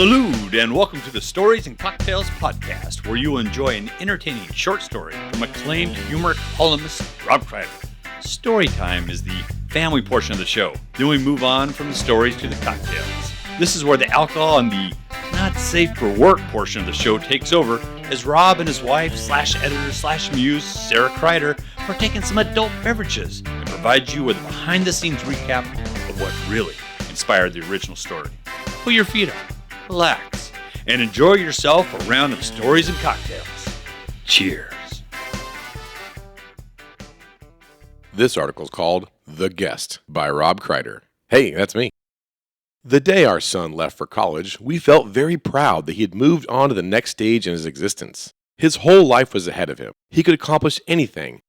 Salute and welcome to the Stories and Cocktails podcast, where you will enjoy an entertaining short story from acclaimed humor columnist Rob Kreider. Story time is the family portion of the show. Then we move on from the stories to the cocktails. This is where the alcohol and the not safe for work portion of the show takes over, as Rob and his wife /editor /muse Sara Kreider partake in some adult beverages and provide you with a behind the scenes recap of what really inspired the original story. Put your feet up, relax, and enjoy yourself a round of stories and cocktails. Cheers. This article is called The Guest by Rob Kreider. Hey, that's me. The day our son left for college, we felt very proud that he had moved on to the next stage in his existence. His whole life was ahead of him. He could accomplish anything.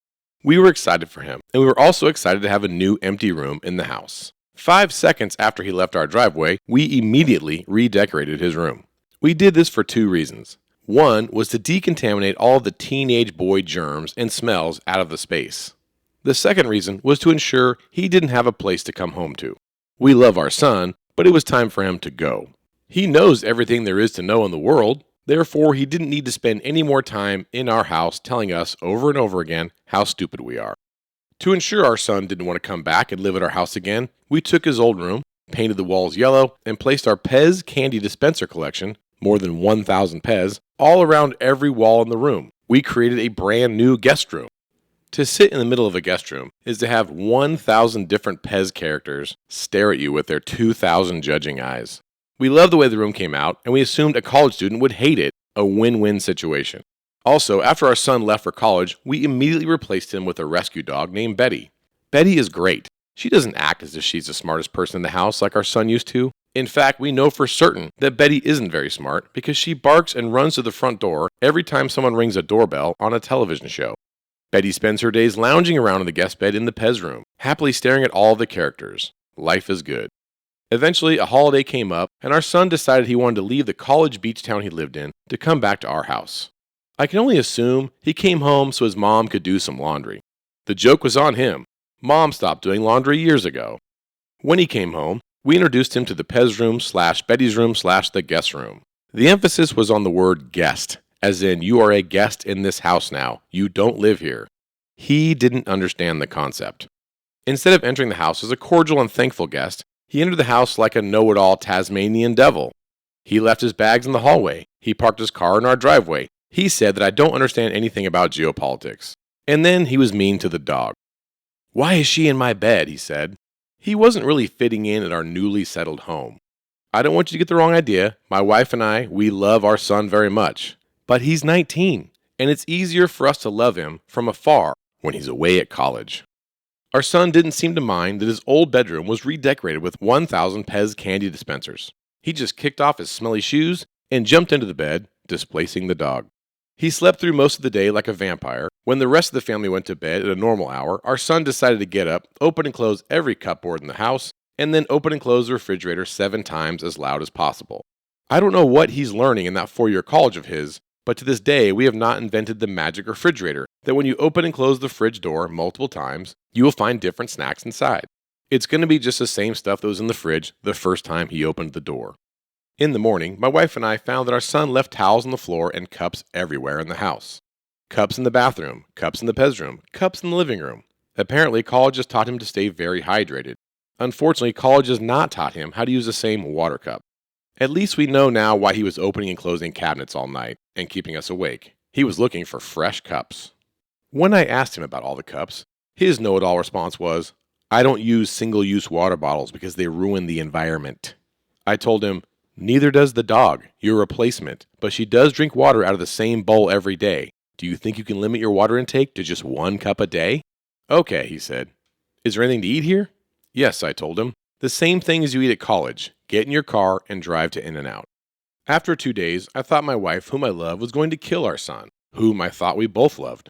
We were excited for him, and we were also excited to have a new empty room in the house. 5 seconds after he left our driveway, we immediately redecorated his room. We did this for 2 reasons. One was to decontaminate all of the teenage boy germs and smells out of the space. The second reason was to ensure he didn't have a place to come home to. We love our son, but it was time for him to go. He knows everything there is to know in the world, therefore he didn't need to spend any more time in our house telling us over and over again how stupid we are. To ensure our son didn't want to come back and live at our house again, we took his old room, painted the walls yellow, and placed our Pez candy dispenser collection, more than 1,000 Pez, all around every wall in the room. We created a brand new guest room. To sit in the middle of a guest room is to have 1,000 different Pez characters stare at you with their 2,000 judging eyes. We loved the way the room came out, and we assumed a college student would hate it, a win-win situation. Also, after our son left for college, we immediately replaced him with a rescue dog named Betty. Betty is great. She doesn't act as if she's the smartest person in the house like our son used to. In fact, we know for certain that Betty isn't very smart because she barks and runs to the front door every time someone rings a doorbell on a television show. Betty spends her days lounging around in the guest bed in the Pez room, happily staring at all of the characters. Life is good. Eventually, a holiday came up, and our son decided he wanted to leave the college beach town he lived in to come back to our house. I can only assume he came home so his mom could do some laundry. The joke was on him. Mom stopped doing laundry years ago. When he came home, we introduced him to the Pez room / Betty's room / the guest room. The emphasis was on the word guest, as in you are a guest in this house now. You don't live here. He didn't understand the concept. Instead of entering the house as a cordial and thankful guest, he entered the house like a know-it-all Tasmanian devil. He left his bags in the hallway. He parked his car in our driveway. He said that I don't understand anything about geopolitics. And then he was mean to the dog. "Why is she in my bed?" he said. He wasn't really fitting in at our newly settled home. I don't want you to get the wrong idea. My wife and I, we love our son very much. But he's 19, and it's easier for us to love him from afar when he's away at college. Our son didn't seem to mind that his old bedroom was redecorated with 1,000 Pez candy dispensers. He just kicked off his smelly shoes and jumped into the bed, displacing the dog. He slept through most of the day like a vampire. When the rest of the family went to bed at a normal hour, our son decided to get up, open and close every cupboard in the house, and then open and close the refrigerator 7 times as loud as possible. I don't know what he's learning in that 4-year college of his, but to this day we have not invented the magic refrigerator that when you open and close the fridge door multiple times, you will find different snacks inside. It's going to be just the same stuff that was in the fridge the first time he opened the door. In the morning, my wife and I found that our son left towels on the floor and cups everywhere in the house. Cups in the bathroom, cups in the Pez room, cups in the living room. Apparently, college has taught him to stay very hydrated. Unfortunately, college has not taught him how to use the same water cup. At least we know now why he was opening and closing cabinets all night and keeping us awake. He was looking for fresh cups. When I asked him about all the cups, his know-it-all response was, "I don't use single-use water bottles because they ruin the environment." I told him, "Neither does the dog, your replacement, but she does drink water out of the same bowl every day. Do you think you can limit your water intake to just 1 cup a day?" "Okay," he said. "Is there anything to eat here?" "Yes," I told him. "The same thing as you eat at college. Get in your car and drive to In-N-Out." After 2 days, I thought my wife, whom I love, was going to kill our son, whom I thought we both loved.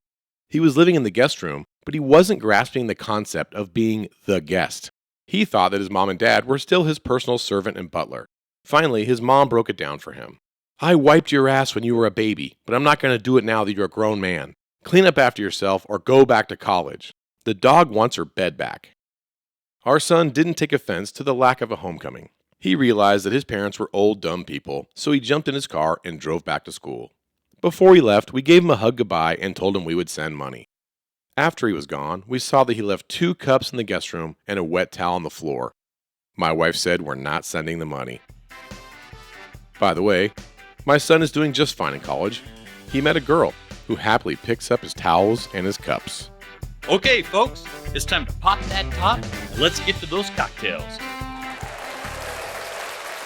He was living in the guest room, but he wasn't grasping the concept of being the guest. He thought that his mom and dad were still his personal servant and butler. Finally, his mom broke it down for him. "I wiped your ass when you were a baby, but I'm not going to do it now that you're a grown man. Clean up after yourself or go back to college. The dog wants her bed back." Our son didn't take offense to the lack of a homecoming. He realized that his parents were old, dumb people, so he jumped in his car and drove back to school. Before he left, we gave him a hug goodbye and told him we would send money. After he was gone, we saw that he left 2 cups in the guest room and a wet towel on the floor. My wife said we're not sending the money. By the way, my son is doing just fine in college. He met a girl who happily picks up his towels and his cups. Okay, folks, it's time to pop that top and let's get to those cocktails.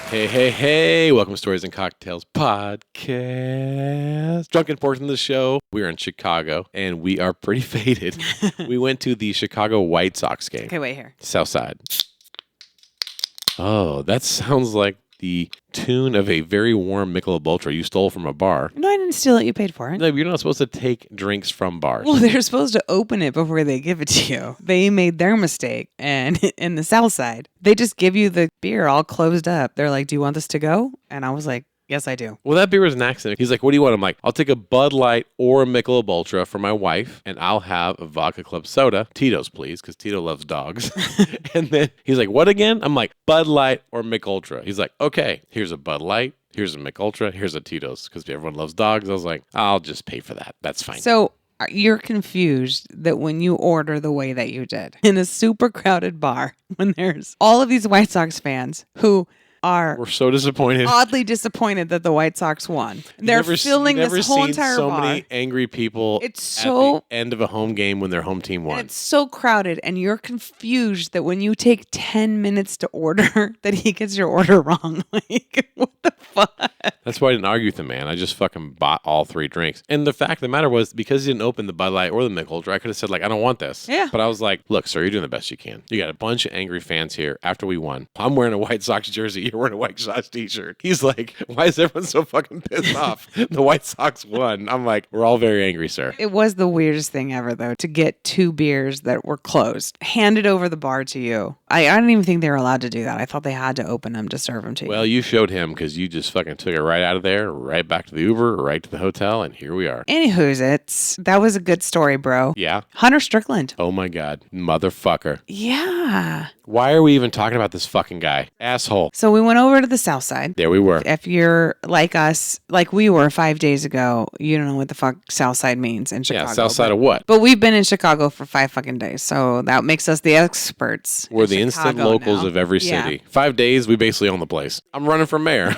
Hey, welcome to Stories and Cocktails podcast. Drunken portion of the show. We're in Chicago, and we are pretty faded. We went to the Chicago White Sox game. Okay, wait here. South Side. Oh, that sounds like the tune of a very warm Michelob Ultra you stole from a bar. No, I didn't steal it. You paid for it. No, you're not supposed to take drinks from bars. Well, they're supposed to open it before they give it to you. They made their mistake. And in the South Side, they just give you the beer all closed up. They're like, do you want this to go? And I was like, yes, I do. Well, that beer was an accident. He's like, what do you want? I'm like, I'll take a Bud Light or a Michelob Ultra for my wife, and I'll have a vodka club soda. Tito's, please, because Tito loves dogs. And then he's like, what again? I'm like, Bud Light or Mick Ultra. He's like, okay, here's a Bud Light, here's a Mick Ultra, here's a Tito's, because everyone loves dogs. I was like, I'll just pay for that. That's fine. So you're confused that when you order the way that you did in a super crowded bar, when there's all of these White Sox fans who we're so disappointed. Oddly disappointed that the White Sox won. They're filling this whole entire bar. So many angry people at the end of a home game when their home team won. And it's so crowded, and you're confused that when you take 10 minutes to order, that he gets your order wrong. Like, what the fuck? That's why I didn't argue with the man. I just fucking bought all 3 drinks. And the fact of the matter was, because he didn't open the Bud Light or the Mick Ultra, I could have said, like, I don't want this. Yeah. But I was like, look, sir, you're doing the best you can. You got a bunch of angry fans here after we won. I'm wearing a White Sox jersey. You're wearing a White Sox t-shirt. He's like, why is everyone so fucking pissed off? The White Sox won. I'm like, we're all very angry, sir. It was the weirdest thing ever, though, to get 2 beers that were closed handed over the bar to you. I didn't even think they were allowed to do that. I thought they had to open them to serve them to you. Well, you showed him because you just fucking took it right out of there, right back to the Uber, right to the hotel, and here we are. Anywho's, that was a good story, bro. Yeah. Hunter Strickland. Oh my God. Motherfucker. Yeah. Why are we even talking about this fucking guy? Asshole. So we went over to the South Side. There we were. If you're like us, like we were 5 days ago, you don't know what the fuck South Side means in Chicago. Yeah, South Side of what? But we've been in Chicago for 5 fucking days, so that makes us the experts. We're the instant locals of every city. 5 days, we basically own the place. I'm running for mayor.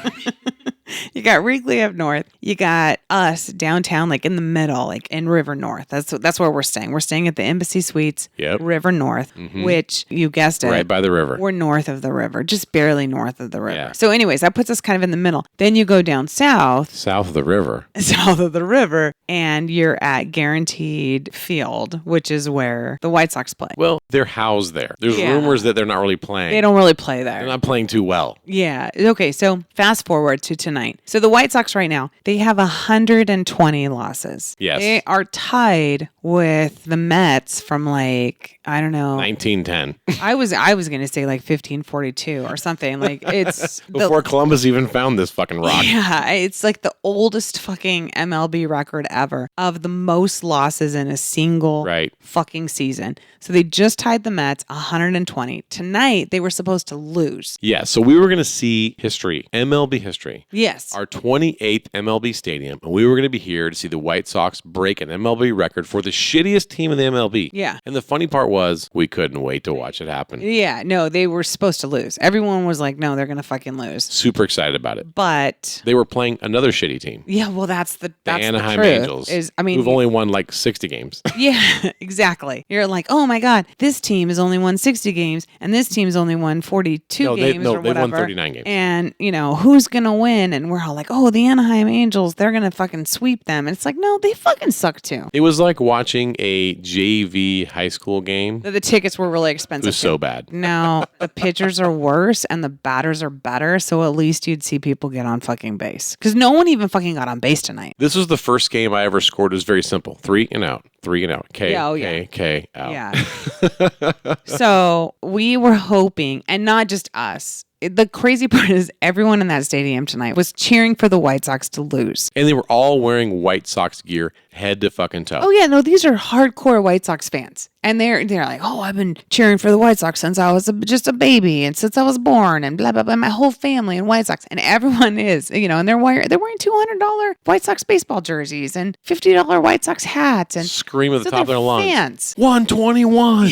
You got Wrigley up north. You got us downtown, like in the middle, like in River North. That's where we're staying. We're staying at the Embassy Suites, River North, which you guessed it. Right by the river. We're north of the river, just barely north of the river. Yeah. So anyways, that puts us kind of in the middle. Then you go down south. South of the river. South of the river, and you're at Guaranteed Field, which is where the White Sox play. Well, they're housed there. There's rumors that they're not really playing. They don't really play there. They're not playing too well. Yeah. Okay, so fast forward to tonight. So the White Sox right now, they have 120 losses. Yes. They are tied with the Mets from like, I don't know. 1910. I was going to say like 1542 or something. Like it's before Columbus even found this fucking rock. Yeah, it's like the oldest fucking MLB record ever of the most losses in a single fucking season. So they just tied the Mets 120. Tonight they were supposed to lose. Yeah, so we were going to see history, MLB history. Yes. Our 28th MLB stadium, and we were going to be here to see the White Sox break an MLB record for the shittiest team in the MLB. Yeah. And the funny part was, we couldn't wait to watch it happen. Yeah, no, they were supposed to lose. Everyone was like, no, they're going to fucking lose. Super excited about it. But they were playing another shitty team. Yeah, well, that's the Anaheim the Angels. Who've only won like 60 games. Yeah, exactly. You're like, oh my God, this team has only won 60 games, and this team's only won 42 games or whatever. They've won 39 games. And, who's going to win? And we're all like, oh, the Anaheim Angels, they're going to fucking sweep them. And it's like, no, they fucking suck too. It was like watching a JV high school game. The tickets were really expensive. It was so bad. No, the pitchers are worse and the batters are better. So at least you'd see people get on fucking base. Because no one even fucking got on base tonight. This was the first game I ever scored. It was very simple. 3 and out. 3 and out. K, yeah. K, out. Yeah. So we were hoping, and not just us, The crazy part is everyone in that stadium tonight was cheering for the White Sox to lose. And they were all wearing White Sox gear head to fucking toe. Oh, yeah. No, these are hardcore White Sox fans. And they're like, oh, I've been cheering for the White Sox since I was just a baby and since I was born and blah, blah, blah. My whole family and White Sox. And everyone is, and they're wearing $200 White Sox baseball jerseys and $50 White Sox hats. And scream at the top of their lungs. Fans. 121.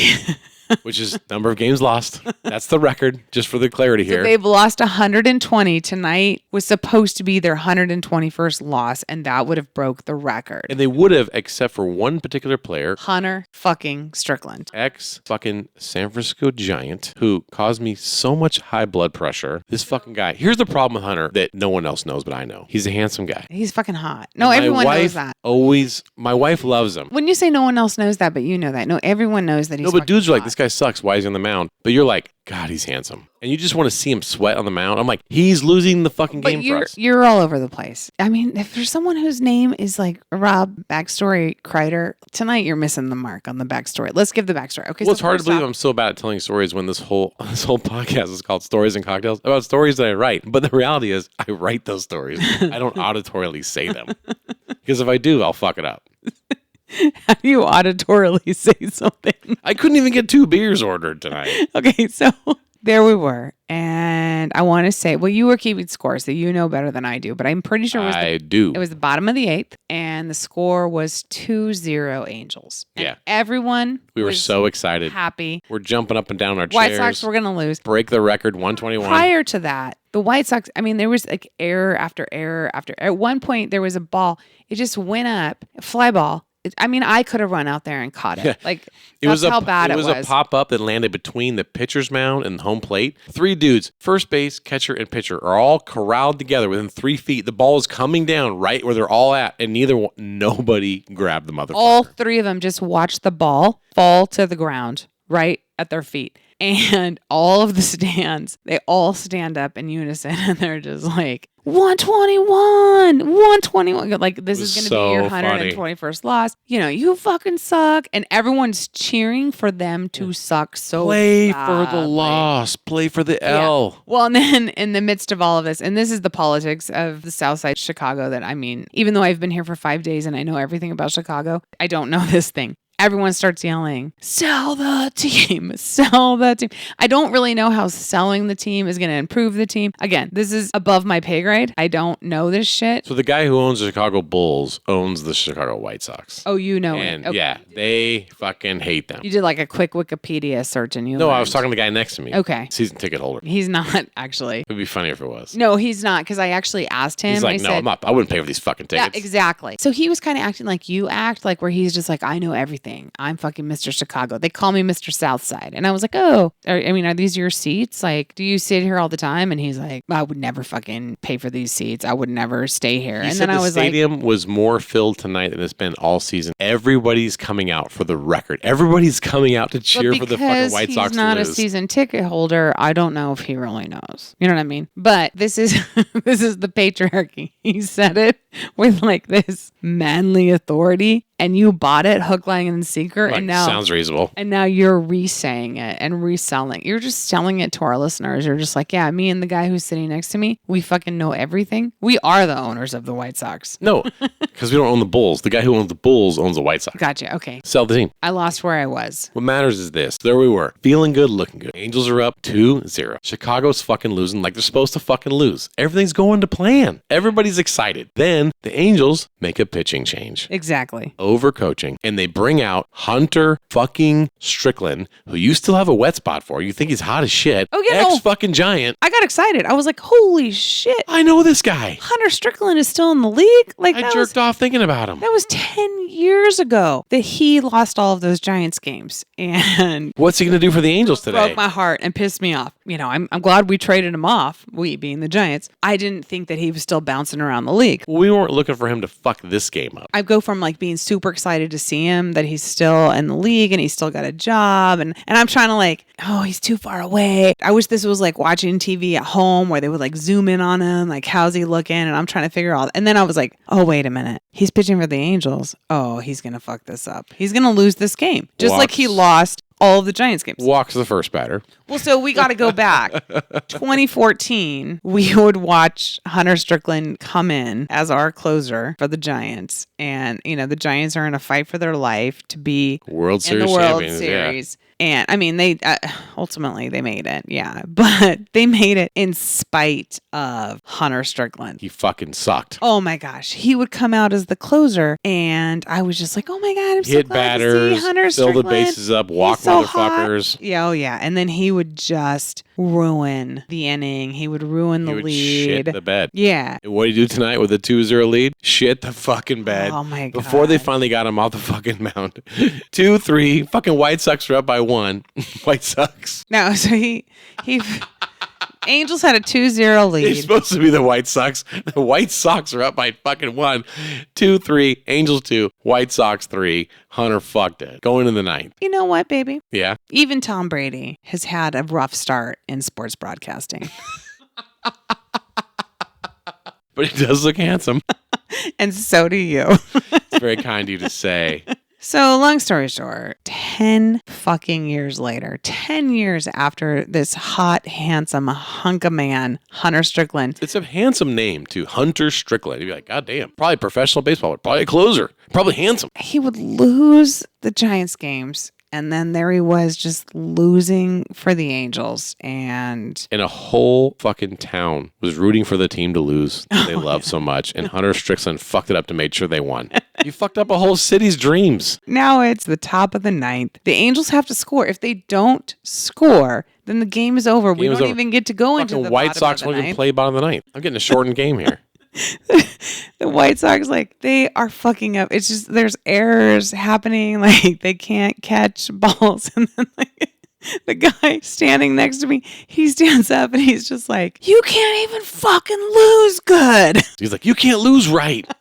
Which is number of games lost. That's the record, just for the clarity here. They've lost 120. Tonight was supposed to be their 121st loss, and that would have broke the record. And they would have, except for one particular player. Hunter fucking Strickland. Ex-fucking San Francisco Giant, who caused me so much high blood pressure. This fucking guy. Here's the problem with Hunter that no one else knows, but I know. He's a handsome guy. He's fucking hot. No, everyone knows that. My wife loves him. When you say no one else knows that, but you know that. No, everyone knows that he's No, but dudes are like, hot. This guy sucks. Why is he on the mound? But you're like, God, he's handsome. And you just want to see him sweat on the mound. I'm like, he's losing the fucking game for us. You're all over the place. I mean, if there's someone whose name is like Rob Backstory Kreider, tonight you're missing the mark on the backstory. Let's give the backstory. Okay. Well, it's hard to believe I'm so bad at telling stories when this whole podcast is called Stories and Cocktails, about stories that I write. But the reality is I write those stories. I don't auditorily say them. Because if I do, I'll fuck it up. How do you auditorily say something? I couldn't even get 2 beers ordered tonight. Okay, so there we were. And I want to say, well, you were keeping score, so you know better than I do, but I'm pretty sure it was the bottom of the 8th, and the score was 2-0 Angels. And everyone we were so excited. Happy. We're jumping up and down our White chairs. Sox were going to lose. Break the record, 121. Prior to that, the White Sox, I mean, there was like error after error after error. At one point, there was a ball. It just went up, a fly ball. I mean, I could have run out there and caught it. Like, that's how bad it was. It was a pop-up that landed between the pitcher's mound and the home plate. 3 dudes, first base, catcher, and pitcher, are all corralled together within 3 feet. The ball is coming down right where they're all at, and nobody grabbed the motherfucker. All 3 of them just watched the ball fall to the ground right at their feet. And all of the stands, they all stand up in unison, and they're just like, 121. Like, this is going to be your 121st loss. You fucking suck. And everyone's cheering for them to suck so Play badly. for the loss. Play for the L. Yeah. Well, and then in the midst of all of this, and this is the politics of the South Side Chicago that, I mean, even though I've been here for 5 days and I know everything about Chicago, I don't know this thing. Everyone starts yelling, sell the team, sell the team. I don't really know how selling the team is going to improve the team. Again, this is above my pay grade. I don't know this shit. So the guy who owns the Chicago Bulls owns the Chicago White Sox. Oh, you know and it. Okay. Yeah, they fucking hate them. You did like a quick Wikipedia search and you No, learned. I was talking to the guy next to me. Okay. Season ticket holder. He's not, actually. It'd be funny if it was. No, he's not, because I actually asked him. He's like, I'm not. I wouldn't pay for these fucking tickets. Yeah, exactly. So he was kind of acting like you act, like where he's just like, I know everything. I'm fucking Mr. Chicago. They call me Mr. Southside. And I was like, oh, are these your seats? Like, do you sit here all the time? And he's like, I would never fucking pay for these seats. I would never stay here. He and said then I was the stadium was more filled tonight than it's been all season. Everybody's coming out for the record. Everybody's coming out to cheer for the fucking White Sox to lose. He's not a season ticket holder. I don't know if he really knows. You know what I mean? But this is the patriarchy. He said it with like this manly authority. And you bought it hook, line, and sinker. Like, and now sounds reasonable. And now you're re-saying it and reselling. You're just selling it to our listeners. You're just like, yeah, me and the guy who's sitting next to me, we fucking know everything. We are the owners of the White Sox. No, because we don't own the Bulls. The guy who owns the Bulls owns the White Sox. Gotcha. Okay. Sell the team. I lost where I was. What matters is this. There we were. Feeling good, looking good. Angels are up 2-0. Chicago's fucking losing like they're supposed to fucking lose. Everything's going to plan. Everybody's excited. Then the Angels make a pitching change. Exactly. Overcoaching. And they bring out Hunter fucking Strickland, who you still have a wet spot for. You think he's hot as shit. Oh, yeah. Ex-fucking Giant. I got excited. I was like, holy shit. I know this guy. Hunter Strickland is still in the league. Like, I jerked off thinking about him. That was 10 years ago that he lost all of those Giants games. And what's he going to do for the Angels today? Broke my heart and pissed me off. I'm glad we traded him off, we being the Giants. I didn't think that he was still bouncing around the league. Well, we weren't looking for him to fuck this game up. I go from like being super excited to see him, that he's still in the league and he's still got a job. And I'm trying to like, oh, he's too far away. I wish this was like watching TV at home where they would like zoom in on him. Like, how's he looking? And I'm trying to figure out. And then I was like, oh, wait a minute. He's pitching for the Angels. Oh, he's going to fuck this up. He's going to lose this game. Just like he lost all of the Giants games. Walks the first batter. Well, so we got to go back. 2014, we would watch Hunter Strickland come in as our closer for the Giants. And, the Giants are in a fight for their life to be World Series in the World champions, Series. Yeah. And I mean, they ultimately they made it, yeah. But they made it in spite of Hunter Strickland. He fucking sucked. Oh my gosh, he would come out as the closer, and I was just like, oh my god, I'm so glad to see Hunter Strickland. Fill the bases up, walk motherfuckers. Hot. Yeah, oh yeah, and then he would just ruin the inning. He would ruin the lead. Shit the bed. Yeah. And what did he do tonight with a 2-0 lead? Shit the fucking bed. Oh my god. Before they finally got him off the fucking mound. 2-3. Fucking White Sox were up by 1. White Sox. No, so he Angels had a 2-0 lead. It's supposed to be the White Sox. The White Sox are up by fucking 1. 2-3. Angels 2. White Sox 3. Hunter fucked it. Going in the ninth. You know what, baby? Yeah. Even Tom Brady has had a rough start in sports broadcasting. But he does look handsome. And so do you. It's very kind of you to say. So long story short, 10 fucking years later, 10 years after this hot, handsome hunk of man, Hunter Strickland. It's a handsome name, too. Hunter Strickland. You'd be like, God damn. Probably professional baseball. Probably a closer. Probably handsome. He would lose the Giants games. And then there he was just losing for the Angels. And a whole fucking town was rooting for the team to lose they love so much. And Hunter Strickland fucked it up to make sure they won. You fucked up a whole city's dreams. Now it's the top of the ninth. The Angels have to score. If they don't score, then the game is over. We don't even get to go into the White Sox won't even play bottom of the ninth. I'm getting a shortened game here. The White Sox, they are fucking up. It's just there's errors happening. They can't catch balls. And then the guy standing next to me, he stands up and he's just like, you can't even fucking lose good. He's like, you can't lose right.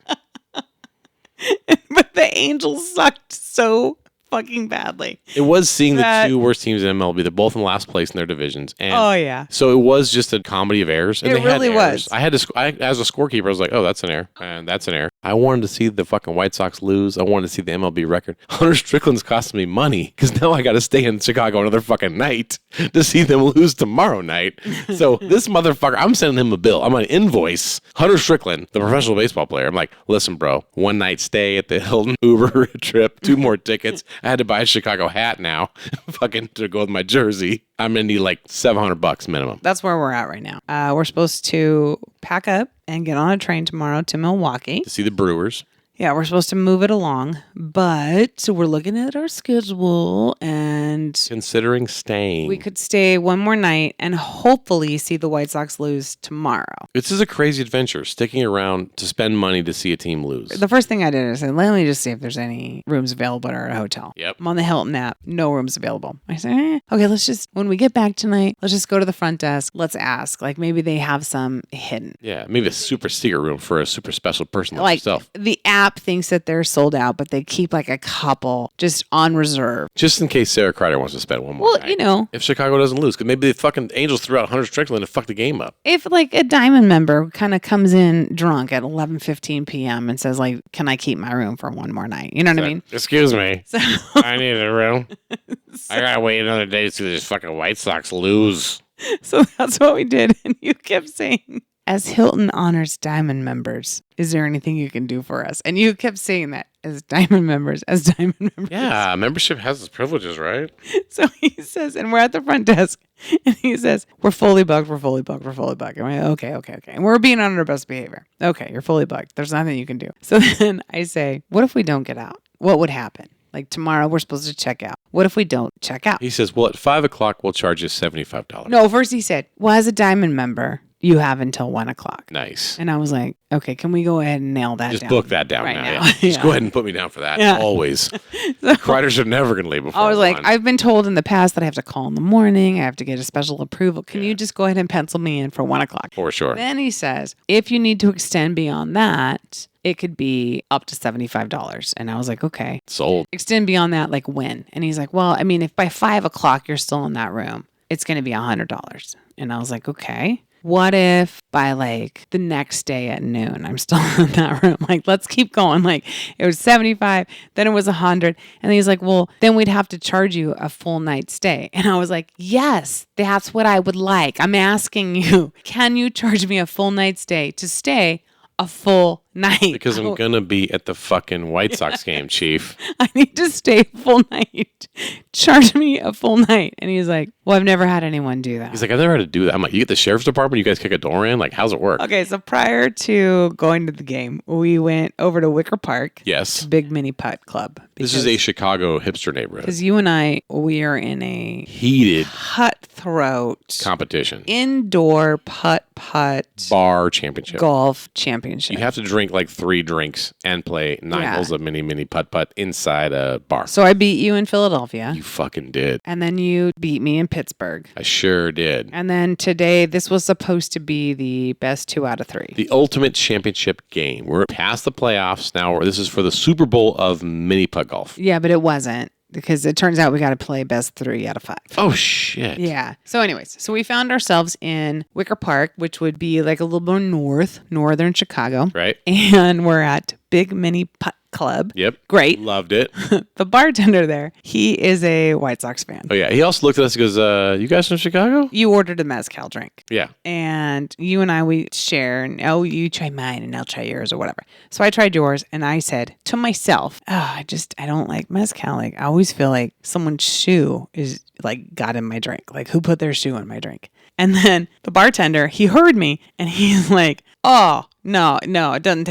But the Angels sucked so fucking badly. It was seeing the two worst teams in MLB. They're both in last place in their divisions. And oh, yeah. So it was just a comedy of errors. And it really was. I had to, as a scorekeeper, I was like, oh, that's an error. And that's an error. I wanted to see the fucking White Sox lose. I wanted to see the MLB record. Hunter Strickland's costing me money because now I got to stay in Chicago another fucking night to see them lose tomorrow night. So this motherfucker, I'm sending him a bill. I'm going to invoice Hunter Strickland, the professional baseball player. I'm like, listen, bro, one night stay at the Hilton, Uber trip, 2 more tickets. I had to buy a Chicago hat now fucking to go with my jersey. I'm going to need like $700 minimum. That's where we're at right now. We're supposed to pack up and get on a train tomorrow to Milwaukee. To see the Brewers. Yeah, we're supposed to move it along, but so we're looking at our schedule and considering staying. We could stay one more night and hopefully see the White Sox lose tomorrow. This is a crazy adventure, sticking around to spend money to see a team lose. The first thing I did is I said, let me just see if there's any rooms available at our hotel. Yep. I'm on the Hilton app, no rooms available. I said, okay, let's just, when we get back tonight, let's just go to the front desk. Let's ask, maybe they have some hidden. Yeah, maybe a super secret room for a super special person like yourself. The app thinks that they're sold out, but they keep a couple just on reserve. Just in case Sarah Kreider wants to spend one more night. If Chicago doesn't lose, because maybe the fucking Angels threw out Hunter Strickland and fucked the game up. If a Diamond member kind of comes in drunk at 11:15 p.m. and says can I keep my room for one more night? You know what I mean? Excuse me. I need a room. I gotta wait another day to see this fucking White Sox lose. So that's what we did. And you kept saying, as Hilton honors Diamond members, is there anything you can do for us? And you kept saying that as Diamond members. Yeah, membership has its privileges, right? So he says, and we're at the front desk, and he says, we're fully booked. I'm like, okay. And we're being on our best behavior. Okay, you're fully booked. There's nothing you can do. So then I say, what if we don't get out? What would happen? Tomorrow, we're supposed to check out. What if we don't check out? He says, well, at 5 o'clock, we'll charge you $75. No, first he said, well, as a Diamond member, you have until 1 o'clock. Nice. And I was like, okay, can we go ahead and nail that down? Just book that down right now. Yeah. Just go ahead and put me down for that. Yeah. Always. Kriders are never going to leave before I was 1. like, I've been told in the past that I have to call in the morning. I have to get a special approval. Can you just go ahead and pencil me in for 1 o'clock? For sure. Then he says, if you need to extend beyond that, it could be up to $75. And I was like, okay. Sold. Extend beyond that, when? And he's like, well, I mean, if by 5 o'clock you're still in that room, it's going to be $100. And I was like, okay. what if by like the next day at noon, I'm still in that room? Like, let's keep going. Like, it was 75, then it was 100. And he's like, well, then we'd have to charge you a full night stay. And I was like, yes, that's what I would like. I'm asking you, can you charge me a full night stay to stay a full night? Because I'm going to be at the fucking White Sox game, Chief. I need to stay a full night. Charge me a full night. And he's like, well, I've never had anyone do that. He's like, I've never had to do that. I'm like, you get the sheriff's department, you guys kick a door in? Like, how's it work? Okay, so prior to going to the game, we went over to Wicker Park. Yes. Big Mini Putt Club. This is a Chicago hipster neighborhood. Because you and I, we are in a heated cutthroat competition. Indoor putt bar championship. Golf championship. You have to drink like 3 drinks and play 9 holes of mini putt inside a bar. So I beat you in Philadelphia. You fucking did. And then you beat me in Pittsburgh. I sure did. And then today, this was supposed to be the best 2 out of 3. The ultimate championship game. We're past the playoffs now. This is for the Super Bowl of mini putt golf. Yeah, but it wasn't. Because it turns out we got to play best 3 out of 5. Oh, shit. Yeah. So anyways, so we found ourselves in Wicker Park, which would be like a little more northern Chicago. Right. And we're at Big Mini Putt Club. Yep. Great. Loved it. The bartender there, he is a White Sox fan. Oh, yeah. He also looked at us and goes, you guys from Chicago? You ordered a mezcal drink. Yeah. And you and I, we share, and you try mine and I'll try yours or whatever. So I tried yours and I said to myself, I don't like mezcal. Like, I always feel like someone's shoe is like got in my drink. Like, who put their shoe in my drink? And then the bartender, he heard me and he's like, oh, no, it doesn't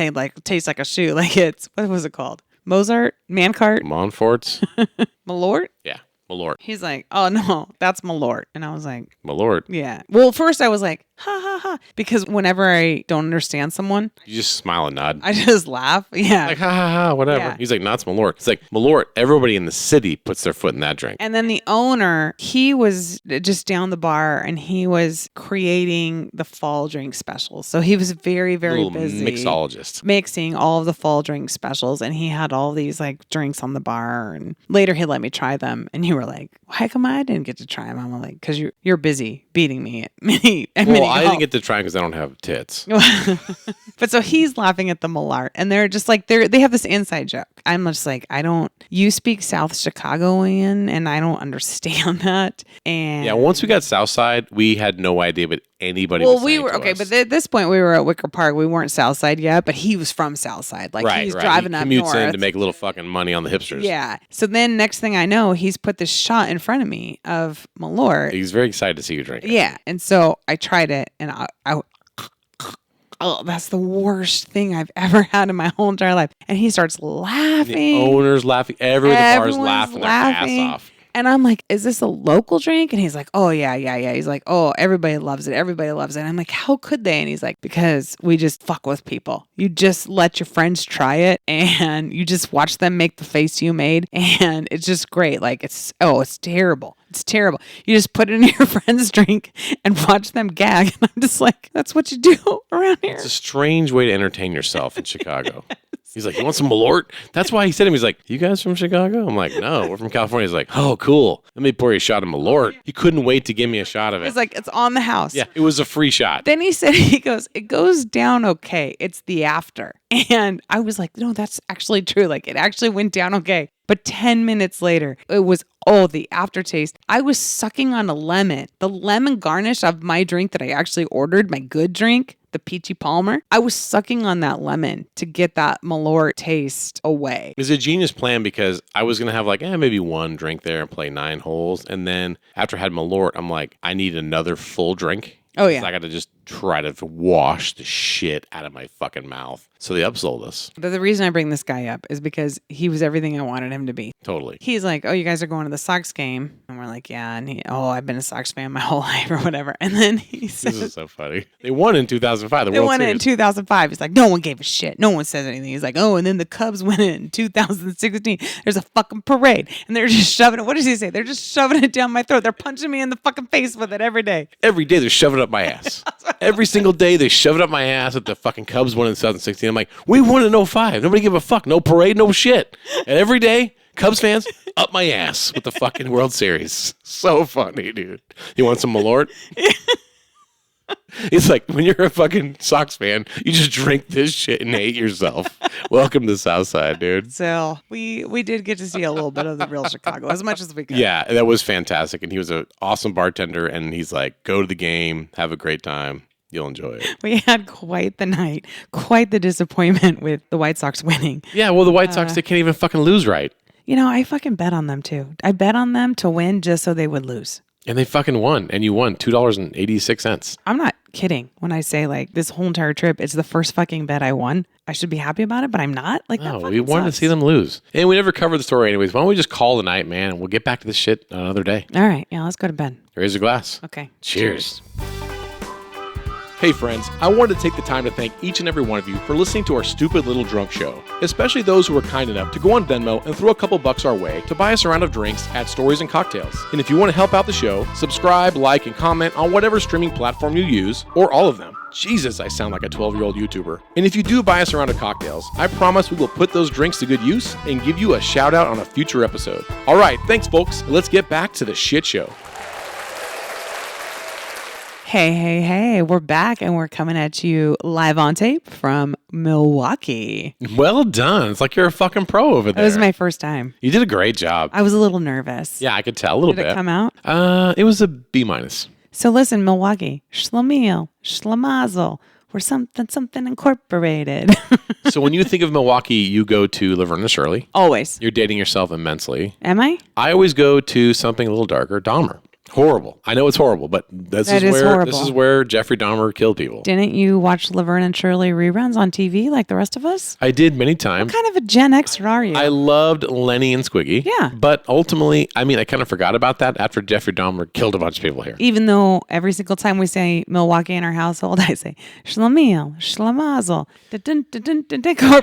taste like a shoe. Like what was it called? Mozart? Mancart? Montfort's? Malort? Yeah. Malort. He's like, oh no, that's Malort. And I was like, Malort? Yeah. Well, first I was like, ha ha ha. Because whenever I don't understand someone, you just smile and nod. I just laugh. Yeah. Like, ha ha ha, whatever. Yeah. He's like, no, it's Malort. It's like, Malort, everybody in the city puts their foot in that drink. And then the owner, he was just down the bar and he was creating the fall drink specials. So he was very, very busy. Mixologist. Mixing all of the fall drink specials. And he had all these like drinks on the bar. And later he let me try them. And you were like, how come I didn't get to try them? I'm like, because you're busy beating me at mini. Well, I didn't get to try because I don't have tits. But so he's laughing at the Malart, and they're just like they have this inside joke. I'm just like, you speak South Chicagoan, and I don't understand that. And yeah, once we got South Side, we had no idea, but anybody. Well, we were okay, but at this point we were at Wicker Park. We weren't South Side yet, but he was from South Side. Like he's driving up north. He commutes in to make a little fucking money on the hipsters. Yeah. So then next thing I know, he's put this shot in front of me of Malort. He's very excited to see you drink it. Yeah, and so I tried it, and oh, that's the worst thing I've ever had in my whole entire life. And he starts laughing. The owner's laughing. Everyone at the bar is laughing their ass off. And I'm like, is this a local drink? And he's like, oh, yeah. He's like, oh, everybody loves it. Everybody loves it. And I'm like, how could they? And he's like, because we just fuck with people. You just let your friends try it and you just watch them make the face you made. And it's just great. Like, it's terrible. It's terrible. You just put it in your friend's drink and watch them gag. And I'm just like, that's what you do around here. It's a strange way to entertain yourself in Chicago. He's like, you want some Malort? That's why he said to him, he's like, you guys from Chicago? I'm like, no, we're from California. He's like, oh, cool. Let me pour you a shot of Malort. He couldn't wait to give me a shot of it. It's like, it's on the house. Yeah, it was a free shot. Then he said, it goes down okay. It's the after. And I was like, no, that's actually true. Like, it actually went down okay. But 10 minutes later, it was, the aftertaste. I was sucking on a lemon. The lemon garnish of my drink that I actually ordered, my good drink, the Peachy Palmer. I was sucking on that lemon to get that Malort taste away. It was a genius plan because I was going to have maybe one drink there and play 9 holes. And then after I had Malort, I'm like, I need another full drink. Oh, yeah. So I got to just try to wash the shit out of my fucking mouth. So they upsold us. But the reason I bring this guy up is because he was everything I wanted him to be. Totally. He's like, oh, you guys are going to the Sox game. And we're like, yeah. And I've been a Sox fan my whole life or whatever. And then he says, this is so funny. They won in 2005. They won it in 2005. He's like, no one gave a shit. No one says anything. He's like, and then the Cubs win it in 2016. There's a fucking parade. And they're just shoving it. What does he say? They're just shoving it down my throat. They're punching me in the fucking face with it every day. Every day they're shoving it up my ass. Every single day they shove it up my ass at the fucking Cubs won in 2016. I'm like, we won in 05. Nobody give a fuck. No parade, no shit. And every day, Cubs fans up my ass with the fucking World Series. So funny, dude. You want some Malort? He's like, when you're a fucking Sox fan, you just drink this shit and hate yourself. Welcome to Southside, dude. So we did get to see a little bit of the real Chicago, as much as we could. Yeah, that was fantastic. And he was an awesome bartender. And he's like, go to the game, have a great time. You'll enjoy it. We had quite the night, quite the disappointment with the White Sox winning. Yeah, well, the White Sox, they can't even fucking lose right. You know, I fucking bet on them too. I bet on them to win just so they would lose. And they fucking won. And you won $2.86. I'm not kidding when I say, like, this whole entire trip, it's the first fucking bet I won. I should be happy about it, but I'm not. Like, that we wanted to see them lose. And we never covered the story anyways. Why don't we just call the night, man, and we'll get back to this shit another day. All right. Yeah, let's go to bed. Raise a glass. Okay. Cheers. Hey friends, I wanted to take the time to thank each and every one of you for listening to our stupid little drunk show, especially those who were kind enough to go on Venmo and throw a couple bucks our way to buy us a round of drinks at Stories and Cocktails. And if you want to help out the show, subscribe, like, and comment on whatever streaming platform you use, or all of them. Jesus, I sound like a 12-year-old YouTuber. And if you do buy us a round of cocktails, I promise we will put those drinks to good use and give you a shout out on a future episode. All right, thanks folks. Let's get back to the shit show. Hey, we're back and we're coming at you live on tape from Milwaukee. Well done. It's like you're a fucking pro over there. It was my first time. You did a great job. I was a little nervous. Yeah, I could tell a little bit. Did it come out? It was a B minus. So listen, Milwaukee, Schlemiel, Schlemazel, we're something incorporated. So when you think of Milwaukee, you go to Laverne and Shirley. Always. You're dating yourself immensely. Am I? I always go to something a little darker, Dahmer. Horrible. I know it's horrible, but this is where Jeffrey Dahmer killed people. Didn't you watch Laverne and Shirley reruns on TV like the rest of us? I did many times. What kind of a Gen Xer are you? I loved Lenny and Squiggy. Yeah. But ultimately, I kind of forgot about that after Jeffrey Dahmer killed a bunch of people here. Even though every single time we say Milwaukee in our household, I say Schlemiel, Schlemazel,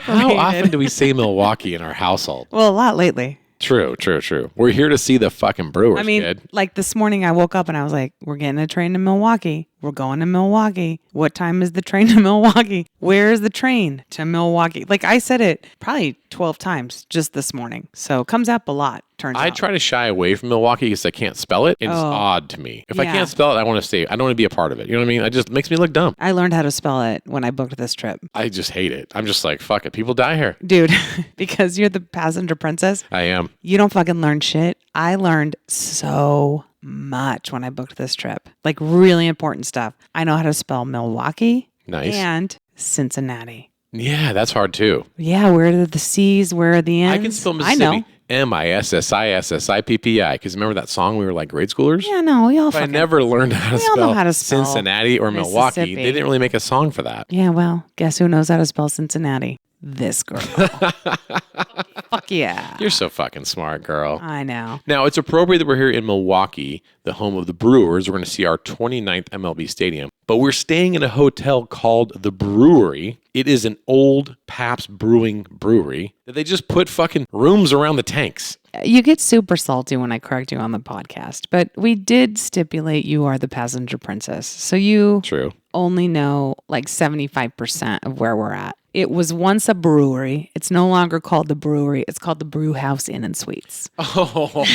How often do we say Milwaukee in our household? Well, a lot lately. True. We're here to see the fucking Brewers, kid. Like this morning I woke up and I was like, we're getting a train to Milwaukee. We're going to Milwaukee. What time is the train to Milwaukee? Where is the train to Milwaukee? Like I said it probably 12 times just this morning. So it comes up a lot, turns out. I try to shy away from Milwaukee because I can't spell it. And it's odd to me. If I can't spell it, I want to stay. I don't want to be a part of it. You know what I mean? It just makes me look dumb. I learned how to spell it when I booked this trip. I just hate it. I'm just like, fuck it. People die here. Dude, because you're the passenger princess. I am. You don't fucking learn shit. I learned so much when I booked this trip. Like really important stuff. I know how to spell Milwaukee. Nice. And Cincinnati. Yeah, that's hard too. Yeah, where are the C's? Where are the N's? I can spell Mississippi. I know. Mississippi. Because remember that song we were like grade schoolers? Yeah, no, we all I never learned how to know how to spell Cincinnati or Milwaukee. They didn't really make a song for that. Yeah, well, guess who knows how to spell Cincinnati? This girl. Fuck yeah. You're so fucking smart, girl. I know. Now, it's appropriate that we're here in Milwaukee, the home of the Brewers. We're going to see our 29th MLB stadium. But we're staying in a hotel called the Brewery. It is an old Pabst Brewing brewery that they just put fucking rooms around the tanks. You get super salty when I correct you on the podcast, but we did stipulate you are the passenger princess. So you only know like 75% of where we're at. It was once a brewery. It's no longer called the Brewery. It's called the Brew House Inn and Suites. Oh,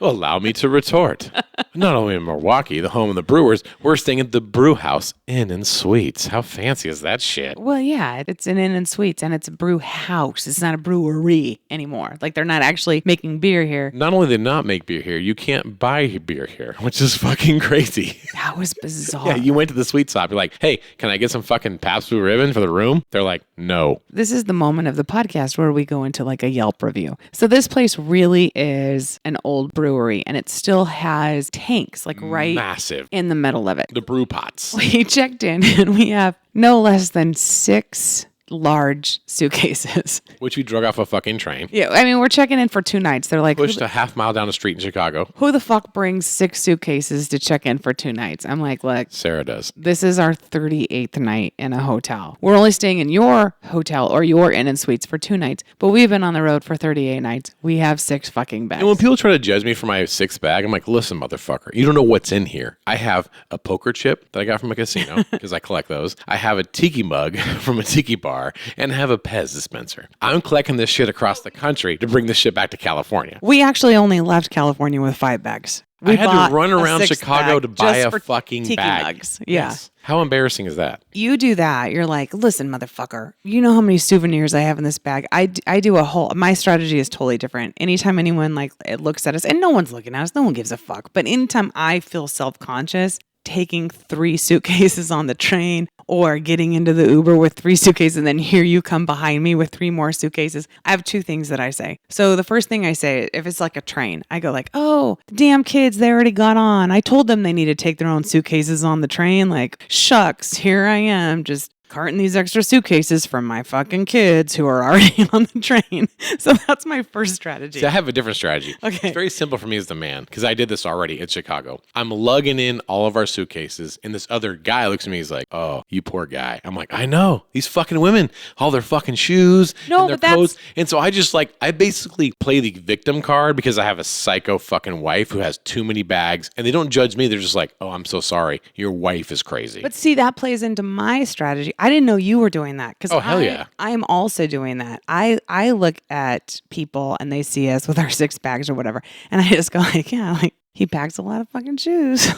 allow me to retort. Not only in Milwaukee, the home of the Brewers, we're staying at the Brew House Inn and Suites. How fancy is that shit? Well, yeah, it's an inn and suites, and it's a brew house. It's not a brewery anymore. Like, they're not actually making beer here. Not only do they not make beer here, you can't buy beer here, which is fucking crazy. That was bizarre. Yeah, you went to the sweet shop. You're like, hey, can I get some fucking Pabst Blue Ribbon for the room? They're like, no. This is the moment of the podcast where we go into like a Yelp review. So this place really is an old brewery, and it still has tanks like right massive in the middle of it. The brew pots. We checked in and we have no less than 6 large suitcases. Which we drug off a fucking train. Yeah, I mean, we're checking in for 2 nights. They're like... Pushed a half mile down the street in Chicago. Who the fuck brings 6 suitcases to check in for 2 nights? I'm like, look... Sarah does. This is our 38th night in a hotel. We're only staying in your hotel or your inn and suites for 2 nights, but we've been on the road for 38 nights. We have 6 fucking bags. And when people try to judge me for my 6th bag, I'm like, listen, motherfucker, you don't know what's in here. I have a poker chip that I got from a casino because I collect those. I have a tiki mug from a tiki bar and have a Pez dispenser. I'm collecting this shit across the country to bring this shit back to California. We actually only left California with 5 bags. We I had bought to run a around six Chicago bag to buy just a for fucking tiki bag. mugs. Yeah. Yes. How embarrassing is that? You do that. You're like, listen, motherfucker, you know how many souvenirs I have in this bag? I do a whole, my strategy is totally different. Anytime anyone like it looks at us, and no one's looking at us, no one gives a fuck. But anytime I feel self-conscious, taking 3 suitcases on the train or getting into the Uber with 3 suitcases, and then here you come behind me with 3 more suitcases. I have 2 things that I say. So the first thing I say, if it's like a train, I go like, oh, the damn kids, they already got on. I told them they need to take their own suitcases on the train. Like, shucks, here I am, just carting these extra suitcases from my fucking kids who are already on the train. So that's my first strategy. See, I have a different strategy. Okay. It's very simple for me as the man, because I did this already in Chicago. I'm lugging in all of our suitcases, and this other guy looks at me, he's like, oh, you poor guy. I'm like, I know. These fucking women, all their fucking shoes and their coats. And so I basically play the victim card because I have a psycho fucking wife who has too many bags, and they don't judge me. They're just like, oh, I'm so sorry. Your wife is crazy. But see, that plays into my strategy. I didn't know you were doing that because hell yeah. I am also doing that. I look at people and they see us with our 6 bags or whatever, and I just go like, yeah, like he packs a lot of fucking shoes.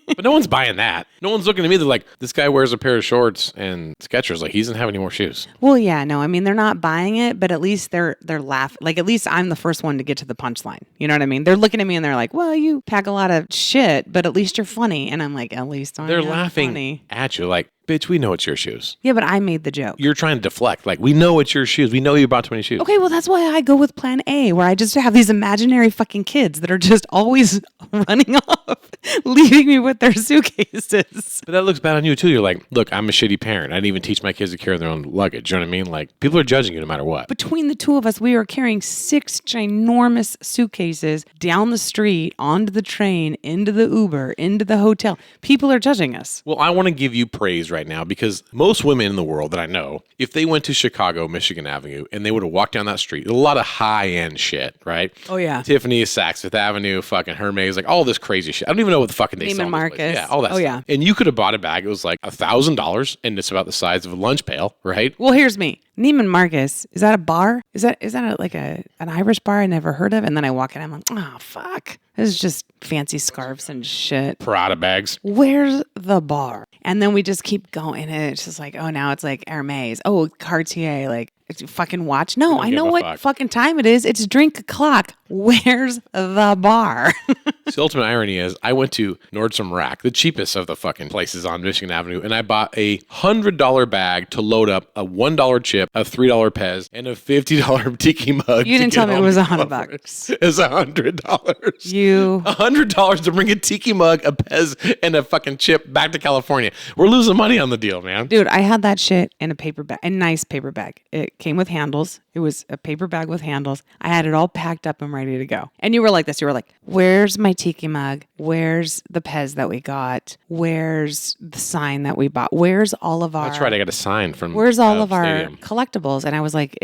But no one's buying that. No one's looking at me. They're like, this guy wears a pair of shorts and Skechers. Like, he doesn't have any more shoes. Well, yeah, no, I mean, they're not buying it, but at least they're laughing. Like, at least I'm the first one to get to the punchline. You know what I mean? They're looking at me and they're like, well, you pack a lot of shit, but at least you're funny. And I'm like, at least they're I'm laughing funny. at you like, bitch, we know it's your shoes. Yeah, but I made the joke. You're trying to deflect. Like, we know it's your shoes. We know you bought too many shoes. Okay, well, that's why I go with plan A, where I just have these imaginary fucking kids that are just always running off, leaving me with their suitcases. But that looks bad on you, too. You're like, look, I'm a shitty parent. I didn't even teach my kids to carry their own luggage. You know what I mean? Like, people are judging you no matter what. Between the 2 of us, we are carrying 6 ginormous suitcases down the street, onto the train, into the Uber, into the hotel. People are judging us. Well, I want to give you praise right now because most women in the world that I know, if they went to Chicago, Michigan Avenue, and they would have walked down that street, a lot of high-end shit, right? Oh, yeah. Tiffany, Saks Fifth Avenue, fucking Hermes, like all this crazy shit. I don't even know what the fucking they sell. Neiman Marcus. Yeah, all that stuff. Yeah. And you could have bought a bag. It was like $1,000, and it's about the size of a lunch pail, right? Well, here's me. Neiman Marcus, is that a bar? Is that an Irish bar I never heard of? And then I walk in, I'm like, oh, fuck. This is just fancy scarves and shit. Prada bags. Where's the bar? And then we just keep going. And it's just like, oh, now it's like Hermes. Oh, Cartier. Like, it's a fucking watch. No, I know what fucking time it is. It's drink o'clock. Where's the bar? The ultimate irony is I went to Nordstrom Rack, the cheapest of the fucking places on Michigan Avenue, and I bought a $100 bag to load up a $1 chip, a $3 Pez, and a $50 tiki mug. You didn't tell me it was $100. It was $100. $100 to bring a tiki mug, a Pez, and a fucking chip back to California. We're losing money on the deal, man. Dude, I had that shit in a paper bag, a nice paper bag. It came with handles. It was a paper bag with handles. I had it all packed up and ready to go. And you were like this. You were like, where's my tiki mug? Where's the Pez that we got? Where's the sign that we bought? Where's all of our... That's right. I got a sign from Where's all of Stadium. Our collectibles? And I was like,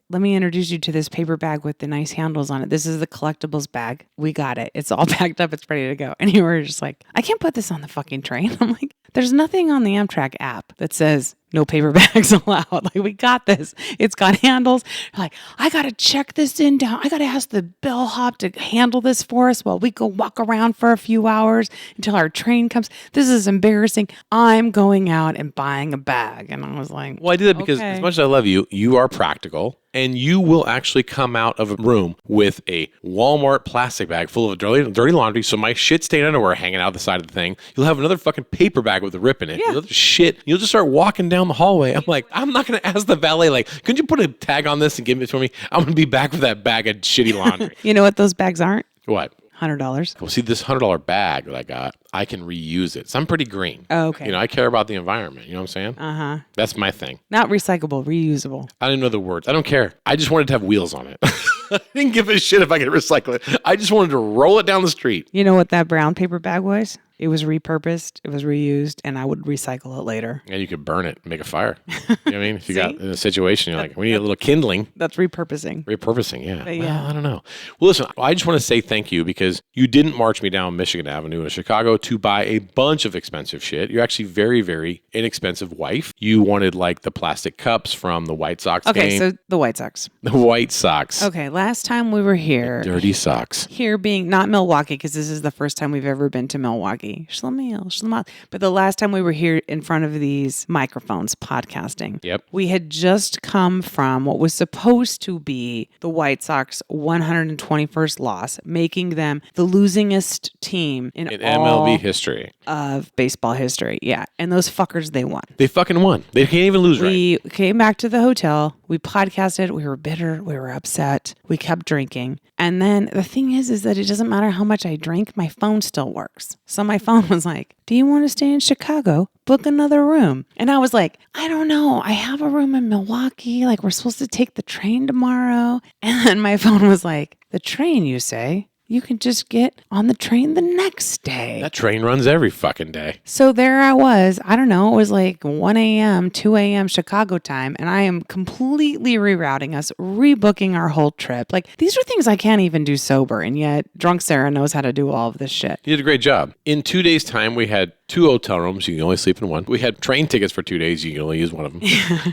let me introduce you to this paper bag with the nice handles on it. This is the collectibles bag. We got it. It's all packed up. It's ready to go. And you were just like, I can't put this on the fucking train. I'm like, there's nothing on the Amtrak app that says no paper bags allowed. Like, we got this. It's got handles. Like, I got to check this in down. I got to ask the bellhop to handle this for us while we go walk around for a few hours until our train comes. This is embarrassing. I'm going out and buying a bag. And I was like, well, I did that because as much as I love you, you are practical. And you will actually come out of a room with a Walmart plastic bag full of dirty laundry. So my shit stained underwear hanging out the side of the thing. You'll have another fucking paper bag with a rip in it. Yeah. You'll just shit. You'll just start walking down the hallway. I'm like, I'm not going to ask the valet, like, couldn't you put a tag on this and give it to me? I'm going to be back with that bag of shitty laundry. You know what those bags aren't? What? $100. Well, see, this $100 bag that I got, I can reuse it. So I'm pretty green. Oh, okay. You know, I care about the environment. You know what I'm saying? Uh-huh. That's my thing. Not recyclable, reusable. I didn't know the words. I don't care. I just wanted to have wheels on it. I didn't give a shit if I could recycle it. I just wanted to roll it down the street. You know what that brown paper bag was? It was repurposed, it was reused, and I would recycle it later. And you could burn it and make a fire. You know what I mean? If you got in a situation, you're like, we need a little kindling. That's repurposing. Repurposing, yeah. But yeah. Well, I don't know. Well, listen, I just want to say thank you because you didn't march me down Michigan Avenue in Chicago to buy a bunch of expensive shit. You're actually very, very inexpensive wife. You wanted like the plastic cups from the White Sox game. Okay, so the White Sox. The White Sox. Okay, last time we were here. The dirty socks. Here being not Milwaukee, because this is the first time we've ever been to Milwaukee. But the last time we were here in front of these microphones podcasting, yep, we had just come from what was supposed to be the White Sox 121st loss, making them the losingest team in all MLB history. Of baseball history. Yeah. And those fuckers, they won. They fucking won. They can't even lose We came back to the hotel. We podcasted. We were bitter. We were upset. We kept drinking. And then the thing is that it doesn't matter how much I drink, my phone still works. So my phone was like, do you want to stay in Chicago? Book another room. And I was like, I don't know. I have a room in Milwaukee. Like, we're supposed to take the train tomorrow. And then my phone was like, the train, you say? You can just get on the train the next day. That train runs every fucking day. So there I was. I don't know. It was like 1 a.m., 2 a.m. Chicago time. And I am completely rerouting us, rebooking our whole trip. Like, these are things I can't even do sober. And yet drunk Sarah knows how to do all of this shit. You did a great job. In 2 days' time, we had 2 hotel rooms. You can only sleep in one. We had train tickets for 2 days. You can only use one of them.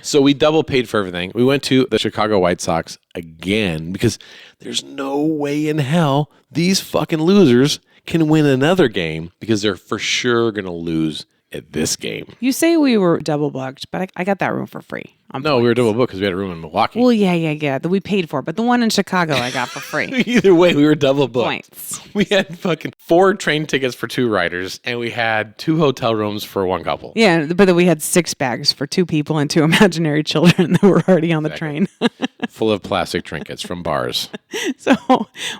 So we double paid for everything. We went to the Chicago White Sox again because there's no way in hell these fucking losers can win another game because they're for sure going to lose at this game. You say we were double booked, but I got that room for free. No, we were double booked because we had a room in Milwaukee. Well, yeah. That we paid for, but the one in Chicago I got for free. Either way, we were double booked. Points. We had fucking 4 train tickets for 2 riders, and we had 2 hotel rooms for 1 couple. Yeah, but then we had 6 bags for 2 people and 2 imaginary children that were already on the train. Full of plastic trinkets from bars. So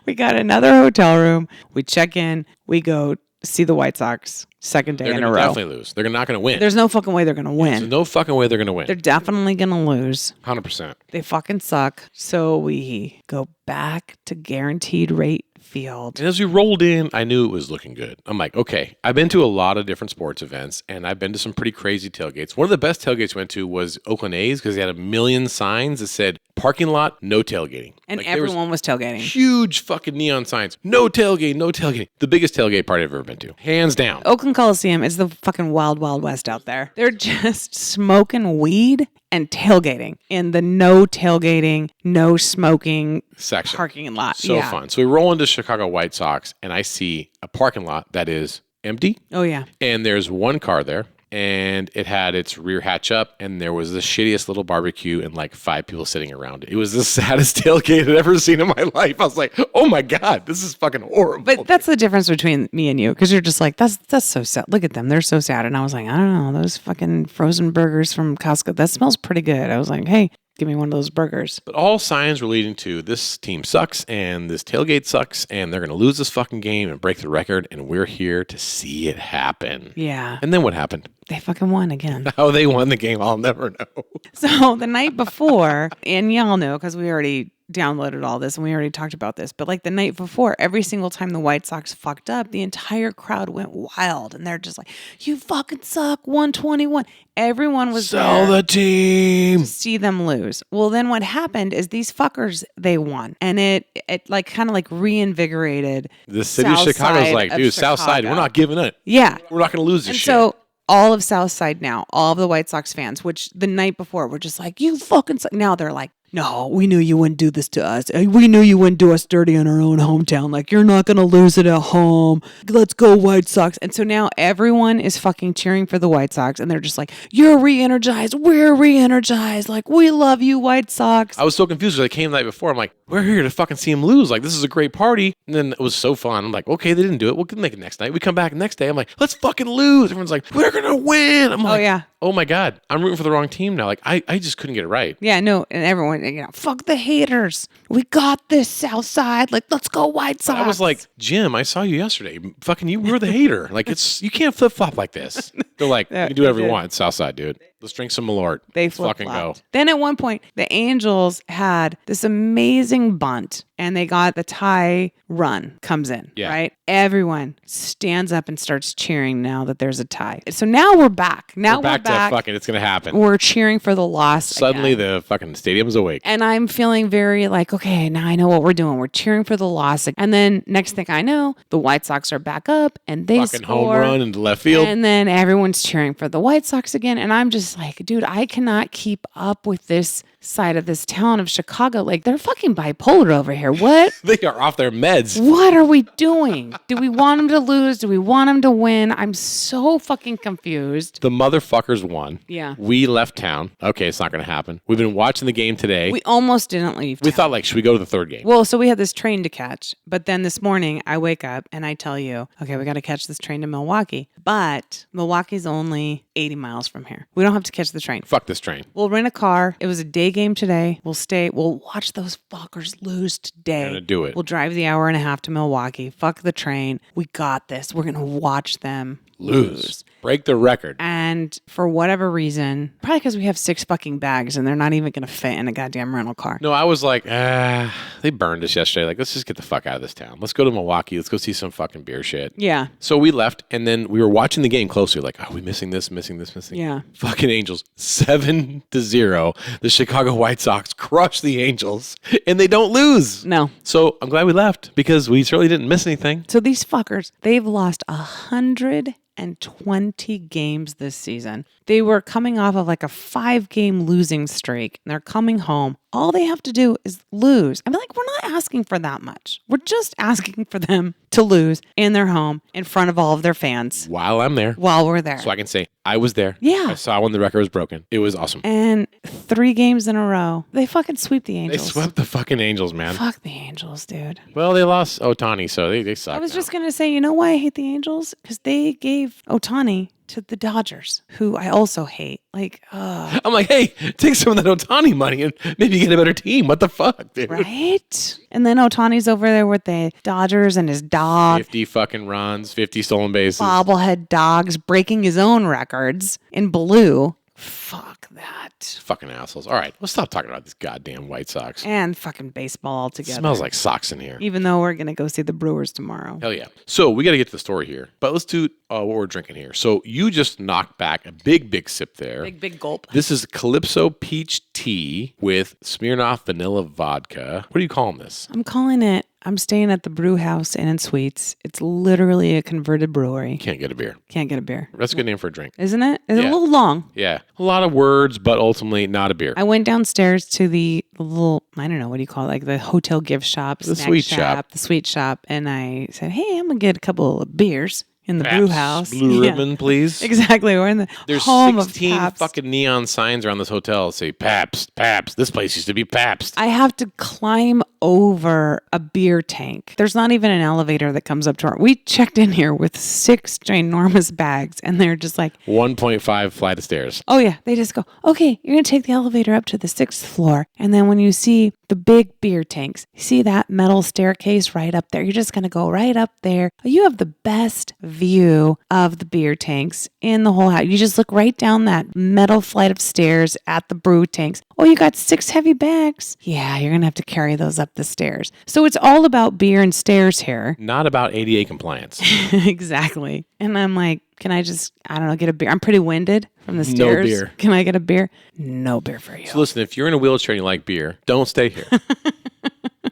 we got another hotel room. We check in. We go see the White Sox second day in a row. They're definitely lose. They're not going to win. There's no fucking way they're going to win. There's no fucking way they're going to win. They're definitely going to lose. 100%. They fucking suck. So we go back to guaranteed rate field. And as we rolled in, I knew it was looking good. I'm like, okay, I've been to a lot of different sports events, and I've been to some pretty crazy tailgates. One of the best tailgates we went to was Oakland A's because they had a million signs that said, parking lot, no tailgating. And like, everyone was tailgating. Huge fucking neon signs. No tailgating, no tailgating. The biggest tailgate party I've ever been to. Hands down. Oakland Coliseum is the fucking wild, wild west out there. They're just smoking weed and tailgating in the no tailgating, no smoking section. Parking lot. So fun. So we roll into Chicago White Sox, and I see a parking lot that is empty. Oh, yeah. And there's one car there. And it had its rear hatch up, and there was the shittiest little barbecue and like 5 people sitting around it. It was the saddest tailgate I'd ever seen in my life. I was like, oh my God, this is fucking horrible. But that's the difference between me and you, because you're just like, that's so sad. Look at them. They're so sad. And I was like, I don't know, those fucking frozen burgers from Costco, that smells pretty good. I was like, hey, give me one of those burgers. But all signs were leading to this team sucks and this tailgate sucks and they're going to lose this fucking game and break the record and we're here to see it happen. Yeah. And then what happened? They fucking won again. How they won the game, I'll never know. So the night before, and y'all know because we already downloaded all this and we already talked about this, but like the night before, every single time the White Sox fucked up, the entire crowd went wild and they're just like, you fucking suck, 121. Everyone was Sell there the team to see them lose. Well, then what happened is these fuckers, they won. And it like kind of like reinvigorated the city of Chicago's like, dude, South Side, we're not giving it. Yeah. We're not going to lose this and shit. So all of South Side now, all of the White Sox fans, which the night before were just like, you fucking suck. Now they're like, no, we knew you wouldn't do this to us. We knew you wouldn't do us dirty in our own hometown. Like, you're not going to lose it at home. Let's go White Sox. And so now everyone is fucking cheering for the White Sox. And they're just like, you're re-energized. We're re-energized. Like, we love you, White Sox. I was so confused because I came the night before. I'm like, we're here to fucking see him lose. Like, this is a great party. And then it was so fun. I'm like, okay, they didn't do it. We'll make it next night. We come back next day. I'm like, let's fucking lose. Everyone's like, we're going to win. I'm like, yeah. Oh my God, I'm rooting for the wrong team now. Like, I just couldn't get it right. Yeah, no, and everyone, fuck the haters. We got this, South Side. Like, let's go White Sox. I was like, Jim, I saw you yesterday. Fucking you were the hater. Like, you can't flip-flop like this. They're like, you can do whatever you want. It's South Side, dude. Let's drink some Malort. They Let's fucking go. flip-flopped. Then at one point, the Angels had this amazing bunt, and they got the tie run comes in, right? Everyone stands up and starts cheering now that there's a tie. So now we're back. Now we're back to fucking, it's going to happen. We're cheering for the loss Suddenly again. the fucking stadium's awake. And I'm feeling very like, okay, now I know what we're doing. We're cheering for the loss. And then next thing I know, the White Sox are back up and they fucking score. Home run into left field. And then everyone's cheering for the White Sox again. And I'm just like, dude, I cannot keep up with this side of this town of Chicago. Like, they're fucking bipolar over here. What? They are off their meds. What are we doing? Do we want them to lose? Do we want them to win? I'm so fucking confused. The motherfuckers won. Yeah. We left town. Okay, it's not going to happen. We've been watching the game today. We almost didn't leave We town. thought, like, should we go to the third game? Well, so we had this train to catch. But then this morning, I wake up and I tell you, okay, we got to catch this train to Milwaukee. But Milwaukee's only 80 miles from here. We don't have to catch the train. Fuck this train. We'll rent a car. It was a day game today. We'll stay. We'll watch those fuckers lose today. We're gonna do it. We'll drive the hour and a half to Milwaukee. Fuck the train. We got this. We're going to watch them lose. Break the record. And for whatever reason, probably because we have 6 fucking bags and they're not even going to fit in a goddamn rental car. No, I was like, they burned us yesterday. Like, let's just get the fuck out of this town. Let's go to Milwaukee. Let's go see some fucking beer shit. Yeah. So we left, and then we were watching the game closely. Like, are we missing this, missing this, missing? Yeah. Fucking Angels, 7-0. The Chicago White Sox crush the Angels, and they don't lose. No. So I'm glad we left because we certainly didn't miss anything. So these fuckers, they've lost 120 games this season. They were coming off of like a 5-game losing streak, and they're coming home. All they have to do is lose. I'm like, we're not asking for that much. We're just asking for them to lose in their home in front of all of their fans While I'm there. while we're there. So I can say, I was there. Yeah. I saw when the record was broken. It was awesome. And 3 games in a row, they fucking sweep the They Angels. swept the fucking Angels, man. Fuck the Angels, dude. Well, they lost Ohtani, so they suck. I was now. just going to say, you know why I hate the Angels? Because they gave Ohtani to the Dodgers, who I also hate. Like, I'm like, hey, take some of that Ohtani money and maybe get a better team. What the fuck, dude? right? And then Ohtani's over there with the Dodgers and his dog, 50 fucking runs, 50 stolen bases. bobblehead dogs, breaking his own records in blue. Fuck that. Fucking assholes. All right, let's stop talking about this goddamn White Sox. And fucking baseball altogether. Smells like socks in here. Even though we're going to go see the Brewers tomorrow. Hell yeah. So we got to get to the story here, but let's do what we're drinking here. So you just knocked back a big sip there. Big gulp. This is Calypso Peach Tea with Smirnoff Vanilla Vodka. What are you calling this? I'm calling it, I'm staying at the Brew House Inn and Suites. It's literally a converted brewery. Can't get a beer. Can't get a beer. That's a good name for a drink. Isn't it? Is it a Yeah. little long? Yeah. A lot of words, but ultimately not a beer. I went downstairs to the little, I don't know, what do you call it? Like the hotel gift shop, The snack sweet shop. the sweet shop. And I said, hey, I'm going to get a couple of beers in the brew house. Blue Yeah. ribbon, please. Exactly. We're in the There's home 16 of Pabst. fucking neon signs around this hotel that say Pabst, Pabst. This place used to be Pabst. I have to climb over a beer tank. There's not even an elevator that comes up to our. We checked in here with 6 ginormous bags, and they're just like, 1.5 flight of stairs. oh yeah, they just go, okay, you're gonna take the elevator up to the 6th floor, and then when you see the big beer tanks, you see that metal staircase right up there. You're just gonna go right up there. You have the best view of the beer tanks in the whole house. You just look right down that metal flight of stairs at the brew tanks. Oh, you got 6 heavy bags. Yeah, you're gonna have to carry those up the stairs. So it's all about beer and stairs here. Not about ADA compliance. Exactly. And I'm like, can I just, I don't know, get a beer? I'm pretty winded from the No stairs. beer. Can I get a beer? No beer for you. So listen, if you're in a wheelchair and you like beer, don't stay here.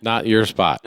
Not your spot.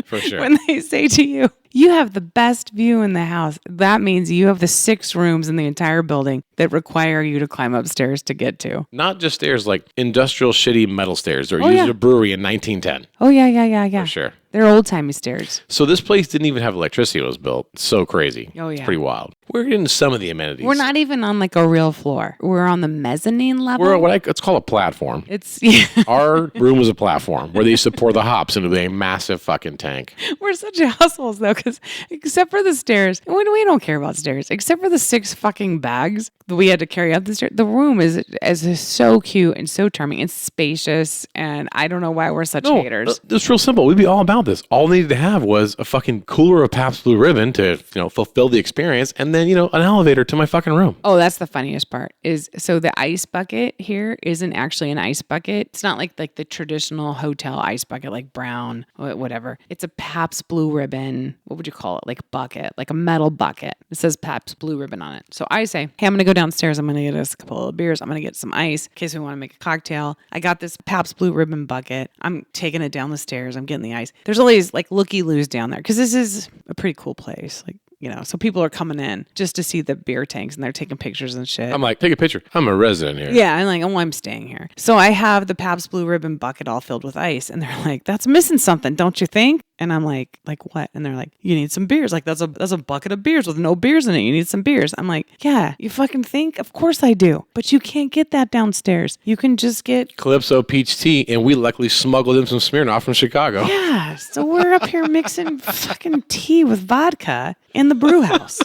For sure. When they say to you, you have the best view in the house, that means you have the 6 rooms in the entire building that require you to climb upstairs to get to. Not just stairs, like industrial shitty metal stairs or Oh, used yeah. at a brewery in 1910. Oh, yeah. For sure. They're old-timey stairs. So this place didn't even have electricity when it was built. It's so crazy. Oh, yeah. It's pretty wild. We're getting some of the amenities. We're not even on like a real floor. We're on the mezzanine level. We're it's called a platform. It's, yeah. Our room was a platform where they used to pour the hops into a massive fucking tank. We're such assholes though, because except for the stairs, we don't care about stairs, except for the 6 fucking bags that we had to carry up the stairs. The room is so cute and so charming and spacious, and I don't know why we're such haters. It's real simple. We'd be all about this. All we needed to have was a fucking cooler of Pabst Blue Ribbon to, fulfill the experience, and then, an elevator to my fucking room. Oh, that's the funniest part is, so the ice bucket here isn't actually an ice bucket. It's not like the traditional hotel ice bucket, like brown, whatever. It's a Pabst Blue Ribbon. What would you call it? Like bucket, like a metal bucket. It says Pabst Blue Ribbon on it. So I say, hey, I'm going to go downstairs. I'm going to get us a couple of beers. I'm going to get some ice in case we want to make a cocktail. I got this Pabst Blue Ribbon bucket. I'm taking it down the stairs. I'm getting the ice. There's always like looky-loos down there because this is a pretty cool place. So people are coming in just to see the beer tanks and they're taking pictures and shit. I'm like, take a picture. I'm a resident here. Yeah, I'm like, I'm staying here. So I have the Pabst Blue Ribbon bucket all filled with ice. And they're like, that's missing something, don't you think? And I'm like what? And they're like, you need some beers. Like, that's a bucket of beers with no beers in it. You need some beers. I'm like, yeah, you fucking think? Of course I do. But you can't get that downstairs. You can just get Calypso peach tea, and we luckily smuggled in some Smirnoff from Chicago. Yeah, so we're up here mixing fucking tea with vodka in the brew house.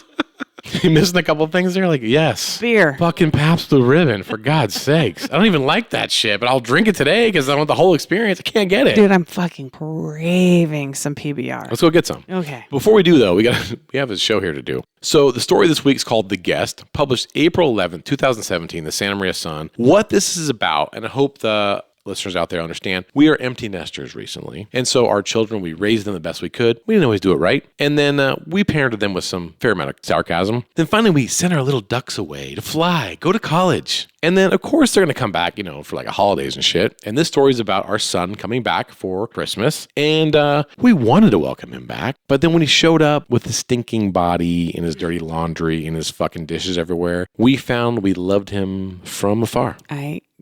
You missing a couple things there? Like, yes. Beer. Fucking Pabst Blue Ribbon, for God's sakes. I don't even like that shit, but I'll drink it today because I want the whole experience. I can't get it. Dude, I'm fucking craving some PBR. Let's go get some. Okay. Before we do, though, we have a show here to do. So the story this week is called The Guest, published April 11th, 2017, the Santa Maria Sun. What this is about, and I hope the listeners out there understand, we are empty nesters recently. And so our children, we raised them the best we could. We didn't always do it right. And then we parented them with some fair amount of sarcasm. Then finally we sent our little ducks away to fly, go to college. And then, of course, they're going to come back, for like holidays and shit. And this story is about our son coming back for Christmas. And we wanted to welcome him back. But then when he showed up with his stinking body and his dirty laundry and his fucking dishes everywhere, we found we loved him from afar.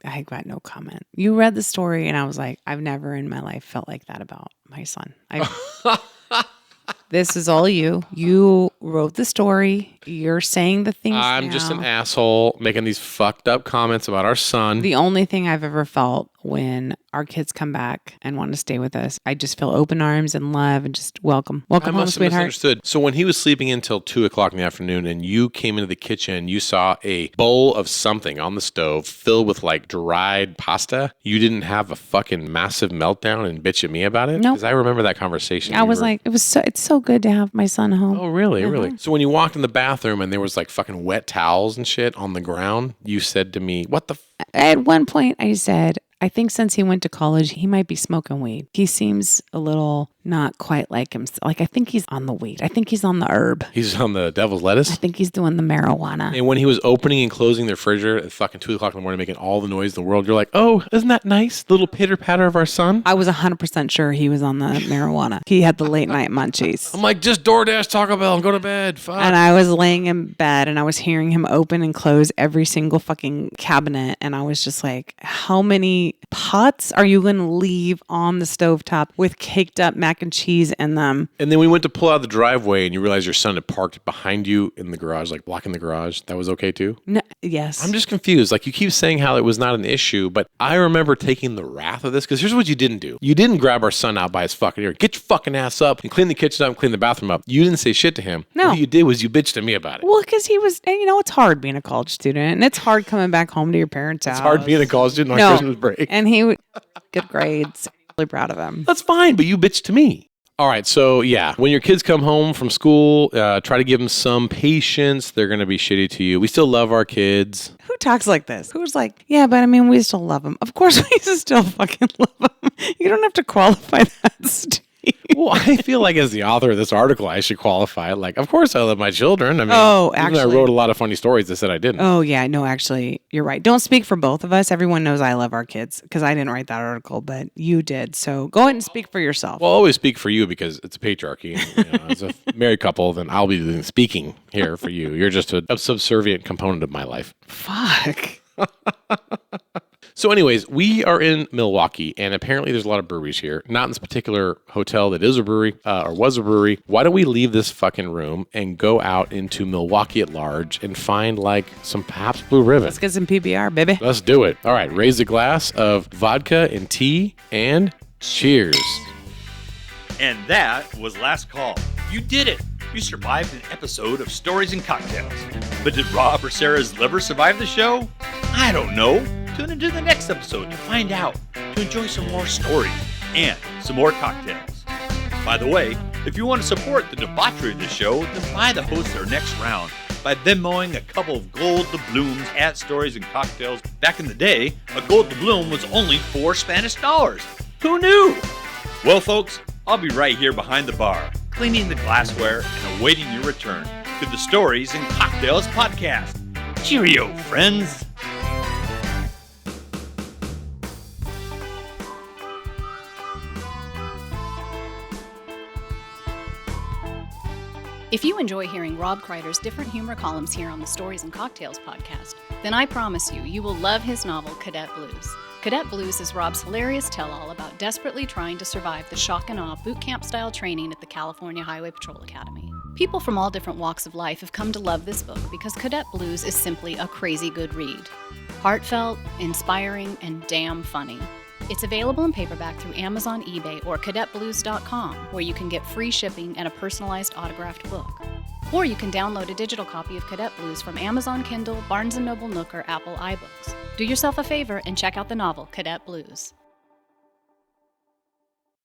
I got no comment. You read the story and I was like, I've never in my life felt like that about my son. This is all you. You wrote the story. You're saying the things I'm just an asshole making these fucked up comments about our son. The only thing I've ever felt when our kids come back and want to stay with us, I just feel open arms and love and just welcome. Welcome home, sweetheart. Misunderstood. So when he was sleeping until 2 o'clock in the afternoon and you came into the kitchen, you saw a bowl of something on the stove filled with like dried pasta. You didn't have a fucking massive meltdown and bitch at me about it? No. Because I remember that conversation. I was like, it's so good to have my son home. Oh, really? Really? So when you walked in the bathroom and there was like fucking wet towels and shit on the ground, you said to me, what the At one point I said, I think since he went to college, he might be smoking weed. He seems a little not quite like himself. Like, I think he's on the weed. I think he's on the herb. He's on the devil's lettuce? I think he's doing the marijuana. And when he was opening and closing the refrigerator at fucking 2 o'clock in the morning, making all the noise in the world, you're like, oh, isn't that nice? The little pitter patter of our son? I was 100% sure he was on the marijuana. He had the late night munchies. I'm like, just DoorDash Taco Bell and go to bed. Fuck. And I was laying in bed and I was hearing him open and close every single fucking cabinet. And I was just like, how many pots are you going to leave on the stovetop with caked up mac and cheese in them? And then we went to pull out the driveway and you realized your son had parked behind you in the garage, like blocking the garage. That was okay too? No, yes. I'm just confused. Like, you keep saying how it was not an issue, but I remember taking the wrath of this because here's what you didn't do. You didn't grab our son out by his fucking ear. Get your fucking ass up and clean the kitchen up and clean the bathroom up. You didn't say shit to him. No. What you did was you bitched at me about it. Well, because he was, it's hard being a college student and it's hard coming back home to your parents' house. It's hard being a college student on Christmas break. And he would, good grades. Really proud of him. That's fine, but you bitched to me. All right, so yeah, when your kids come home from school, try to give them some patience. They're going to be shitty to you. We still love our kids. Who talks like this? Who's like, yeah, but I mean, we still love them. Of course, we still fucking love them. You don't have to qualify that, Steve. Well, I feel like as the author of this article, I should qualify it. Like, of course I love my children. I mean, actually, I wrote a lot of funny stories that said I didn't. Oh, yeah. No, actually, you're right. Don't speak for both of us. Everyone knows I love our kids because I didn't write that article, but you did. So go ahead and speak for yourself. Well, I'll always speak for you because it's a patriarchy. And, as a married couple, then I'll be speaking here for you. You're just a subservient component of my life. Fuck. So anyways, we are in Milwaukee, and apparently there's a lot of breweries here. Not in this particular hotel that is a brewery, or was a brewery. Why don't we leave this fucking room and go out into Milwaukee at large and find, like, some Pabst Blue Ribbon? Let's get some PBR, baby. Let's do it. All right, raise a glass of vodka and tea, and cheers. And that was Last Call. You did it! You survived an episode of Stories and Cocktails. But did Rob or Sarah's liver survive the show? I don't know. Tune into the next episode to find out, to enjoy some more stories and some more cocktails. By the way, if you want to support the debauchery of the show, then buy the host their next round by Venmoing a couple of gold doubloons at Stories and Cocktails. Back in the day, a gold doubloon was only $4 Spanish. Who knew? Well, folks, I'll be right here behind the bar, cleaning the glassware and awaiting your return to the Stories and Cocktails podcast. Cheerio, friends! If you enjoy hearing Rob Kreider's different humor columns here on the Stories and Cocktails podcast, then I promise you will love his novel, Cadet Blues. Cadet Blues is Rob's hilarious tell-all about desperately trying to survive the shock and awe boot camp-style training at the California Highway Patrol Academy. People from all different walks of life have come to love this book because Cadet Blues is simply a crazy good read. Heartfelt, inspiring, and damn funny. It's available in paperback through Amazon, eBay, or cadetblues.com, where you can get free shipping and a personalized autographed book. Or you can download a digital copy of Cadet Blues from Amazon Kindle, Barnes & Noble Nook, or Apple iBooks. Do yourself a favor and check out the novel, Cadet Blues.